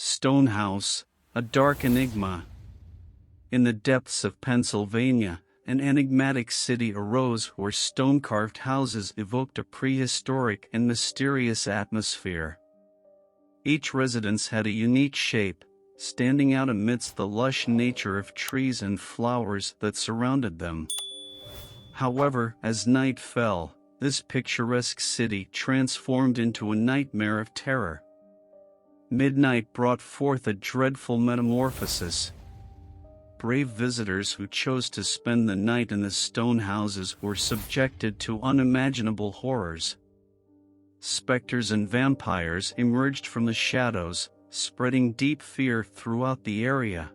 Stone House, a dark enigma. In the depths of Pennsylvania, an enigmatic city arose where stone-carved houses evoked a prehistoric and mysterious atmosphere. Each residence had a unique shape, standing out amidst the lush nature of trees and flowers that surrounded them. However, as night fell, this picturesque city transformed into a nightmare of terror. Midnight brought forth a dreadful metamorphosis. Brave visitors who chose to spend the night in the stone houses were subjected to unimaginable horrors. Specters and vampires emerged from the shadows, spreading deep fear throughout the area.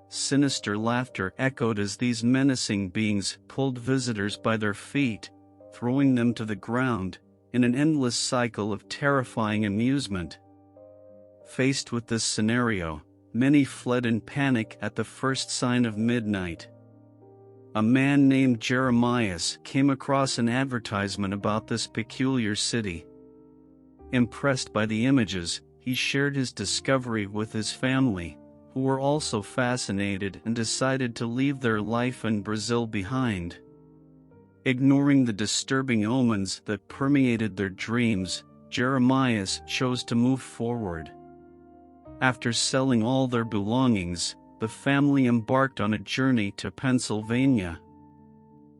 Sinister laughter echoed as these menacing beings pulled visitors by their feet, throwing them to the ground, in an endless cycle of terrifying amusement. Faced with this scenario, many fled in panic at the first sign of midnight. A man named Jeremias came across an advertisement about this peculiar city. Impressed by the images, he shared his discovery with his family, who were also fascinated and decided to leave their life in Brazil behind. Ignoring the disturbing omens that permeated their dreams, Jeremias chose to move forward. After selling all their belongings, the family embarked on a journey to Pennsylvania.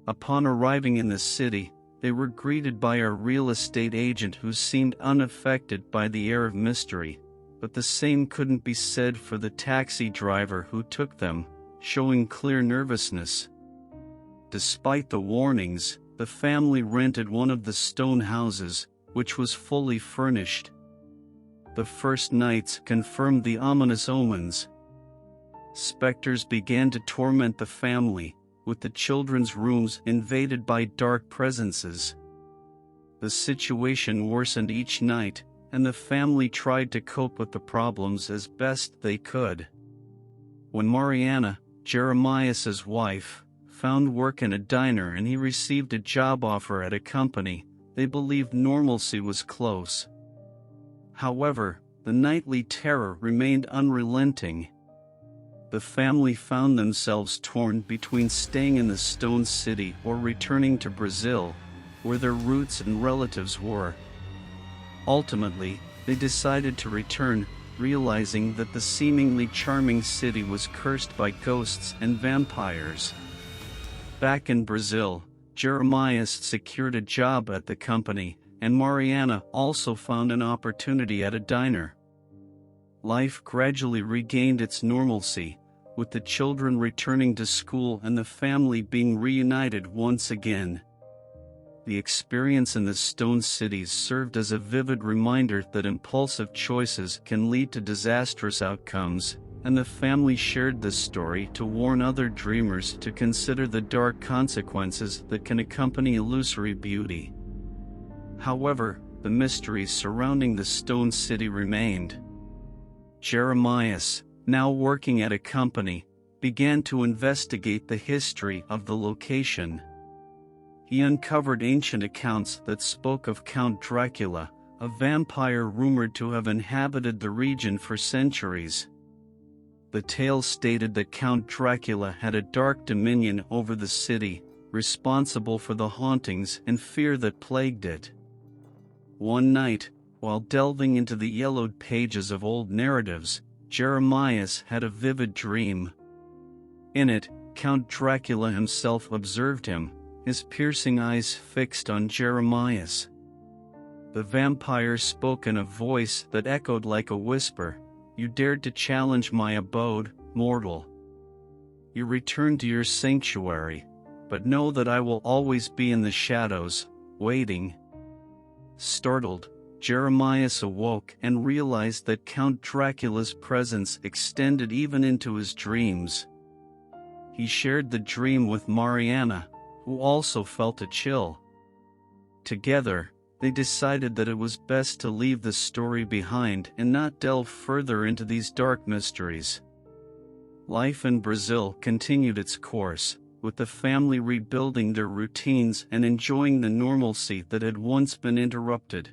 Upon arriving in the city, they were greeted by a real estate agent who seemed unaffected by the air of mystery, but the same couldn't be said for the taxi driver who took them, showing clear nervousness. Despite the warnings, the family rented one of the stone houses, which was fully furnished. The first nights confirmed the ominous omens. Specters began to torment the family, with the children's rooms invaded by dark presences. The situation worsened each night, and the family tried to cope with the problems as best they could. When Mariana, Jeremias's wife, found work in a diner and he received a job offer at a company, they believed normalcy was close. However, the nightly terror remained unrelenting. The family found themselves torn between staying in the Stone City or returning to Brazil, where their roots and relatives were. Ultimately, they decided to return, realizing that the seemingly charming city was cursed by ghosts and vampires. Back in Brazil, Jeremias secured a job at the company, and Mariana also found an opportunity at a diner. Life gradually regained its normalcy, with the children returning to school and the family being reunited once again. The experience in the Stone Cities served as a vivid reminder that impulsive choices can lead to disastrous outcomes, and the family shared this story to warn other dreamers to consider the dark consequences that can accompany illusory beauty. However, the mysteries surrounding the Stone City remained. Jeremias, now working at a company, began to investigate the history of the location. He uncovered ancient accounts that spoke of Count Dracula, a vampire rumored to have inhabited the region for centuries. The tale stated that Count Dracula had a dark dominion over the city, responsible for the hauntings and fear that plagued it. One night, while delving into the yellowed pages of old narratives, Jeremias had a vivid dream. In it, Count Dracula himself observed him, his piercing eyes fixed on Jeremias. The vampire spoke in a voice that echoed like a whisper, "You dared to challenge my abode, mortal. You returned to your sanctuary, but know that I will always be in the shadows, waiting." Startled, Jeremias awoke and realized that Count Dracula's presence extended even into his dreams. He shared the dream with Mariana, who also felt a chill. Together, they decided that it was best to leave the story behind and not delve further into these dark mysteries. Life in Brazil continued its course, with the family rebuilding their routines and enjoying the normalcy that had once been interrupted.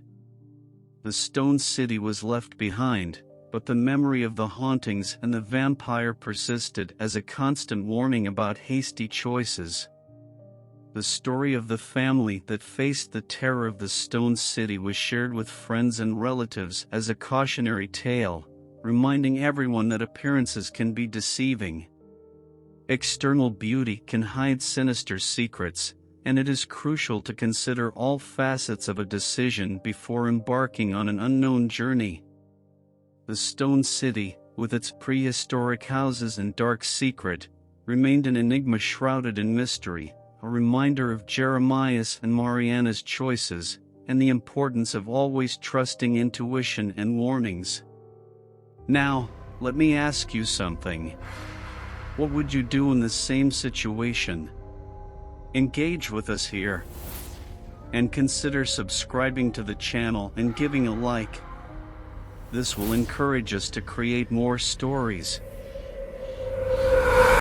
The Stone City was left behind, but the memory of the hauntings and the vampire persisted as a constant warning about hasty choices. The story of the family that faced the terror of the Stone City was shared with friends and relatives as a cautionary tale, reminding everyone that appearances can be deceiving. External beauty can hide sinister secrets, and it is crucial to consider all facets of a decision before embarking on an unknown journey. The Stone City, with its prehistoric houses and dark secret, remained an enigma shrouded in mystery, a reminder of Jeremiah's and Mariana's choices, and the importance of always trusting intuition and warnings. Now, let me ask you something. What would you do in the same situation? Engage with us here. And consider subscribing to the channel and giving a like. This will encourage us to create more stories.